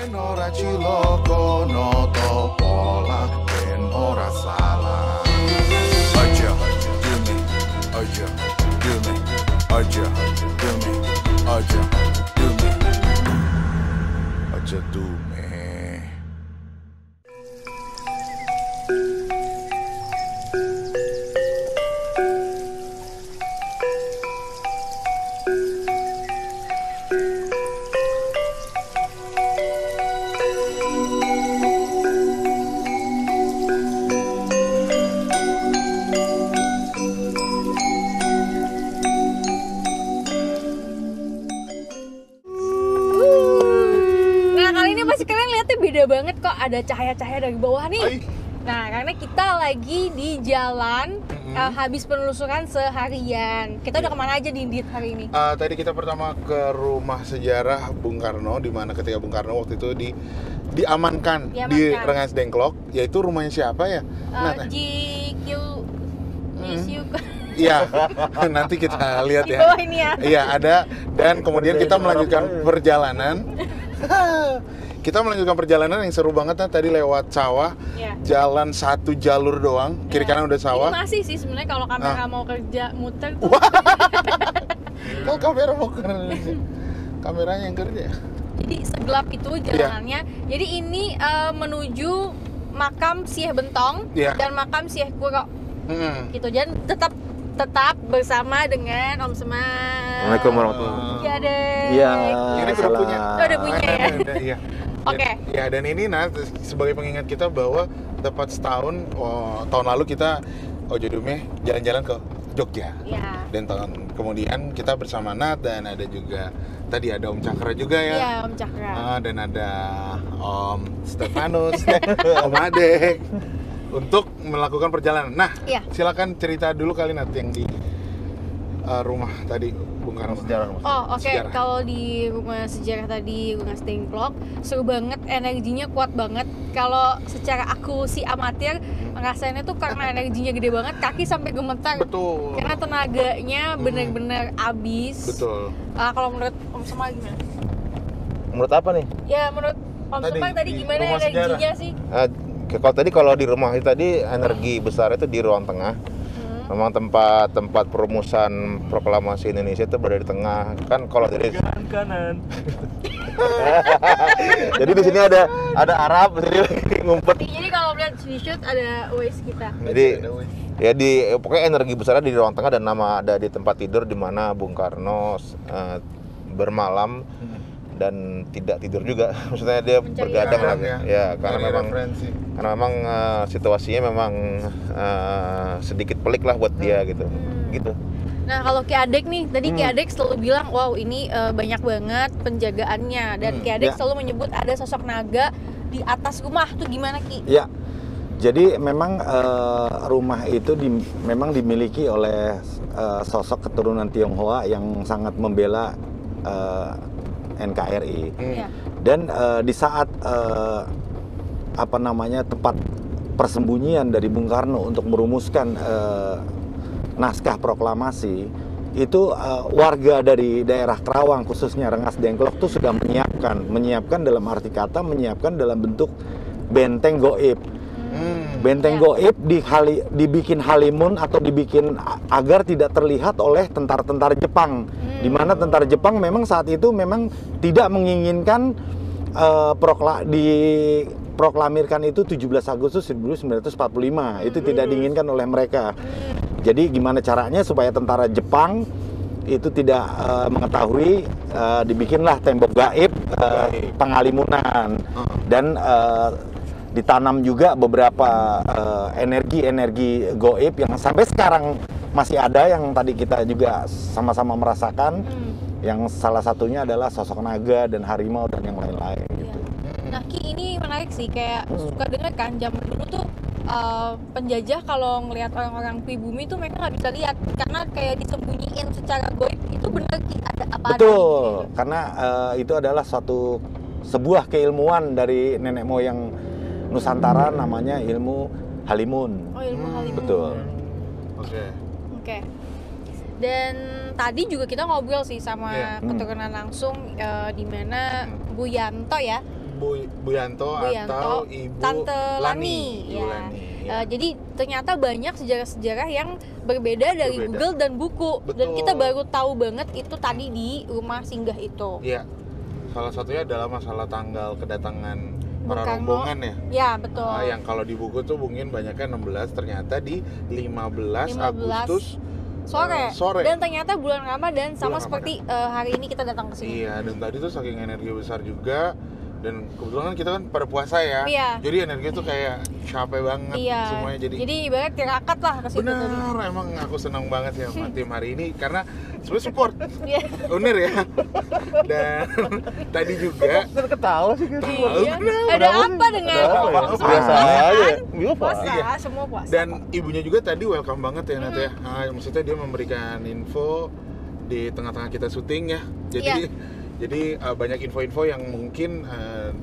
Ben ora ciloko no topola, ben ora salah. Aja dumi, aja dumi, aja dumi, aja dumi, aja dumi. Beda banget kok, ada cahaya-cahaya dari bawah nih. Nah, karena kita lagi di jalan habis penelusuran seharian. Kita udah kemana aja di Indit hari ini? Tadi kita pertama ke rumah sejarah Bung Karno, di mana ketika Bung Karno waktu itu diamankan di Rengas Dengklok, yaitu rumahnya siapa ya? GQ Iya, nanti kita lihat di ya. bawah ini ya. Iya, ada. Dan kemudian kita melanjutkan perjalanan. Kita melanjutkan perjalanan yang seru banget kan, tadi lewat sawah, jalan satu jalur doang, kiri kanan udah sawah. Ini masih sih sebenarnya kalau kamera mau kerja muter tuh. Kalau kamera mau kerja, kameranya yang kerja. Jadi segelap itu jalanannya. Jadi ini menuju makam Syekh Bentong dan makam Syekh Kuro. Gitu, dan tetap bersama dengan Om Semar. Assalamualaikum warahmatullahi wabarakatuh. Iya deh. Iya. Ini udah punya. Udah punya ya. Iya. Oke. Ya, dan ini sebagai pengingat kita bahwa tepat setahun tahun lalu kita Ojodume jalan-jalan ke Jogja. Iya. Dan tahun kemudian kita bersama Nat, dan ada juga tadi ada Om Cakra juga ya. Iya, Om Cakra. Dan ada Om Stefanus, Om Adek untuk melakukan perjalanan. Nah, silakan cerita dulu kali Nat yang di rumah tadi Bung Karno. Oke. Kalau di rumah sejarah tadi Rengas Dengklok seru banget, energinya kuat banget. Kalau secara aku si amatir ngerasainnya tuh karena energinya gede banget, kaki sampai gemetar. Betul. Karena tenaganya benar-benar abis. Betul. Kalau menurut Om Semar gimana? Menurut apa nih? Ya menurut Om Semar tadi gimana energinya sih? Kalau di rumah itu tadi energi besar itu di ruang tengah. Memang tempat perumusan proklamasi Indonesia itu berada di tengah. Kan kalau dari kanan. Jadi di sini ada Arab, jadi ngumpet. Jadi kalau lihat di shoot ada Uwais kita. Jadi ya pokoknya energi besarnya di ruang tengah, dan nama ada di tempat tidur di mana Bung Karno bermalam dan tidak tidur juga. Maksudnya dia bergadang lah ya, karena memang situasinya memang sedikit pelik lah buat dia gitu. Nah, kalau Ki Adek nih, tadi Ki Adek selalu bilang, wow ini banyak banget penjagaannya, dan Ki Adek selalu menyebut ada sosok naga di atas rumah. Tuh gimana Ki? Ya, jadi memang rumah itu memang dimiliki oleh sosok keturunan Tionghoa yang sangat membela NKRI. Dan di saat tempat persembunyian dari Bung Karno untuk merumuskan naskah proklamasi itu, warga dari daerah Kerawang khususnya Rengas Dengklok itu sudah menyiapkan dalam arti kata menyiapkan dalam bentuk benteng goib. Benteng goib dibikin halimun atau dibikin agar tidak terlihat oleh tentara-tentara Jepang. Di mana tentara Jepang memang saat itu memang tidak menginginkan diproklamirkan itu 17 Agustus 1945. Itu tidak diinginkan oleh mereka. Jadi gimana caranya supaya tentara Jepang itu tidak mengetahui, dibikinlah tembok gaib pengalimunan, dan ditanam juga beberapa energi goib yang sampai sekarang masih ada, yang tadi kita juga sama-sama merasakan. Yang salah satunya adalah sosok naga dan harimau dan yang lain-lain gitu. Nah Ki, ini menarik sih, kayak suka dengar kan zaman dulu tuh penjajah kalau ngelihat orang-orang pribumi tuh mereka nggak bisa lihat karena kayak disembunyiin secara goib. Itu benar Ki, ada apa? Betul, karena itu adalah sebuah keilmuan dari nenek moyang Nusantara, namanya ilmu halimun. Oh, ilmu halimun. Betul. Oke. Dan tadi juga kita ngobrol sih sama keturunan langsung, di mana Bu Yanto ya, Bu Yanto atau Ibu Tante Lani. Ya. Jadi ternyata banyak sejarah-sejarah yang berbeda dari Google dan buku. Betul. Dan kita baru tahu banget itu tadi di rumah singgah itu. Iya. Salah satunya adalah masalah tanggal kedatangan para rombongan ya. Ya, betul. Yang kalau di buku tuh mungkin banyaknya 16, ternyata di 15 Agustus sore. Dan ternyata bulan Ramadan sama seperti hari ini kita datang ke sini. Iya, dan tadi tuh saking energi besar juga. Dan kebetulan kita kan pada puasa ya, jadi energi tuh kayak capek banget semuanya. Jadi ibarat tirakat lah ke situ. Benar, emang aku senang banget ya sama tim hari ini karena sebenarnya support owner ya. Dan tadi juga ketawa sih gitu. Ada apa dengan biasa aja, puasa, semua puasa. Dan ibunya juga tadi welcome banget ya Nat ya. Maksudnya dia memberikan info di tengah-tengah kita syuting ya. Jadi banyak info-info yang mungkin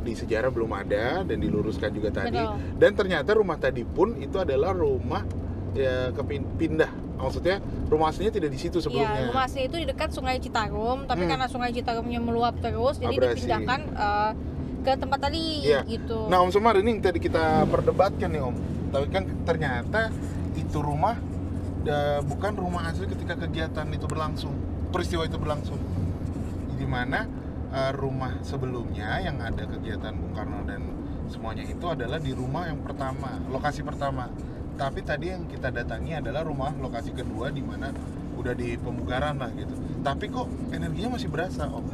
di sejarah belum ada dan diluruskan juga tadi. Betul. Dan ternyata rumah tadi pun itu adalah rumah ya pindah. Maksudnya rumah aslinya tidak di situ sebelumnya. Iya, rumah aslinya itu di dekat Sungai Citarum, tapi karena Sungai Citarumnya meluap terus, jadi dipindahkan ke tempat tadi gitu. Nah, Om Semar, ini yang tadi kita perdebatkan nih Om. Tapi kan ternyata itu rumah bukan rumah asli ketika kegiatan itu berlangsung, peristiwa itu berlangsung. Di mana rumah sebelumnya yang ada kegiatan Bung Karno dan semuanya itu adalah di rumah yang pertama, lokasi pertama. Tapi tadi yang kita datangi adalah rumah lokasi kedua di mana udah di pemugaran lah gitu. Tapi kok energinya masih berasa Om?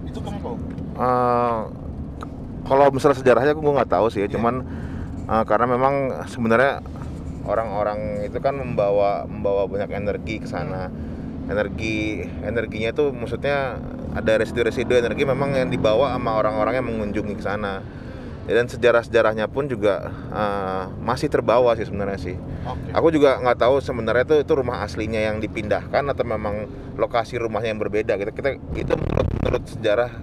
Itu kenapa Om? Kalau misalnya sejarahnya aku nggak tahu sih, cuman karena memang sebenarnya orang-orang itu kan membawa banyak energi ke sana. Energinya itu maksudnya ada residu-residu energi memang yang dibawa sama orang-orang yang mengunjungi ke sana. Dan sejarah-sejarahnya pun juga masih terbawa sih sebenarnya sih. Okay. Aku juga nggak tahu sebenarnya itu rumah aslinya yang dipindahkan atau memang lokasi rumahnya yang berbeda gitu. Itu menurut sejarah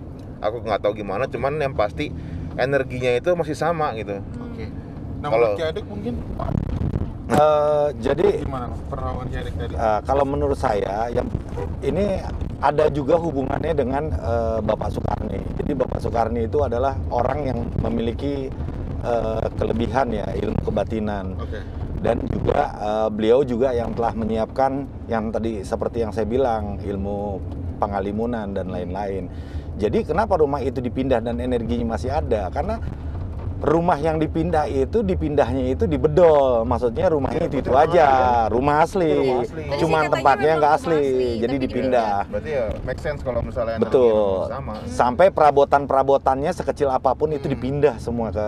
aku nggak tahu gimana, cuman yang pasti energinya itu masih sama gitu. Oke. Nah, kalau adik mungkin jadi gimana perawan Adik tadi? Kalau menurut saya yang ini ada juga hubungannya dengan Bapak Sukarni. Jadi Bapak Sukarni itu adalah orang yang memiliki kelebihan ya, ilmu kebatinan. Okay. Dan juga beliau juga yang telah menyiapkan yang tadi seperti yang saya bilang, ilmu pangalimunan dan lain-lain. Jadi kenapa rumah itu dipindah dan energinya masih ada? Karena rumah yang dipindahnya itu di bedol, maksudnya rumahnya itu aja, rumah asli. Cuman tempatnya nggak asli, jadi dipindah. Berarti ya make sense kalau misalnya betul. Sama. Sampai perabotannya sekecil apapun itu dipindah semua ke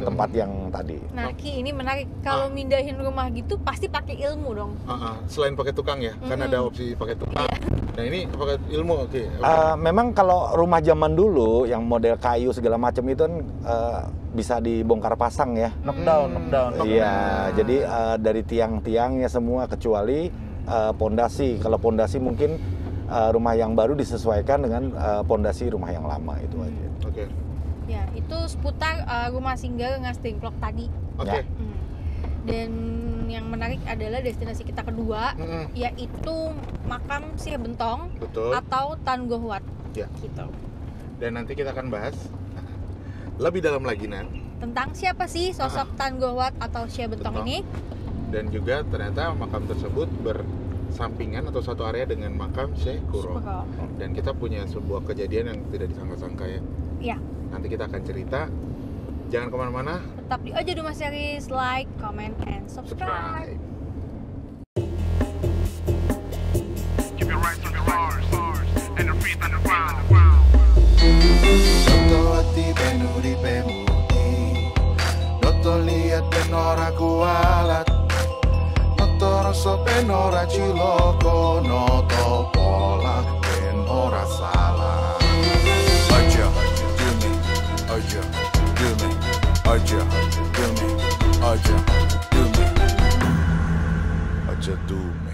tempat yang tadi. Nah, Ki, ini menarik. Kalau mindahin rumah gitu pasti pakai ilmu dong. Selain pakai tukang ya, kan ada opsi pakai tukang. Nah, ini pakai ilmu, oke. Memang kalau rumah zaman dulu yang model kayu segala macam itu kan bisa dibongkar pasang ya. Knockdown. Iya, jadi dari tiang-tiangnya semua kecuali pondasi. Kalau pondasi mungkin rumah yang baru disesuaikan dengan pondasi rumah yang lama itu aja. Oke. Ya, itu seputar rumah singgah Ngasting Plok tadi. Oke. Dan yang menarik adalah destinasi kita kedua, yaitu makam Syekh Bentong. Betul. Atau Tan Goh Wat. Ya. Gitu. Dan nanti kita akan bahas lebih dalam lagi tentang siapa sih sosok Tan Goh Wat atau Syekh Bentong ini. Dan juga ternyata makam tersebut bersampingan atau satu area dengan makam Syekh Kuro. Dan kita punya sebuah kejadian yang tidak disangka-sangka ya. Iya. Nanti kita akan cerita. Jangan kemana-mana. Tetap di Ojo Duma Series, like, comment, and subscribe. Lihat penora kualat, noto rasa penora ciloko, noto pola penora salah. Aja, dumi, aja, dumi, aja, dumi, aja, dumi, aja, dumi.